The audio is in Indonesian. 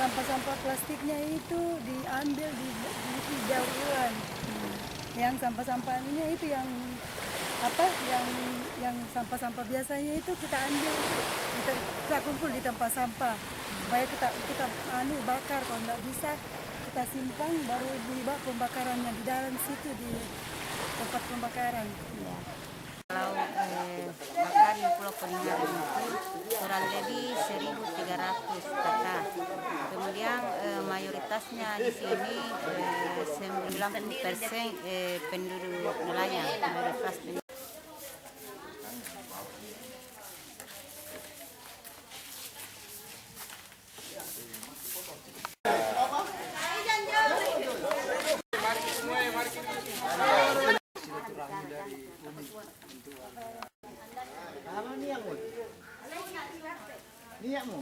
Sampah-sampah plastiknya itu diambil di jauhan. Yang sampah-sampahnya itu yang apa? Yang sampah-sampah biasanya itu kita ambil, kita kumpul di tempat sampah. Supaya kita bakar, kalau nggak bisa kita simpan baru dibawa pembakarannya di dalam situ di tempat pembakaran. Ya. Kalau bakar di Pulau Peninggalan itu kurang lebih 1.300 kakak. Kemudian mayoritasnya di sini 90% penduduk nelayan. Mayoritas penduduk. Niat mo.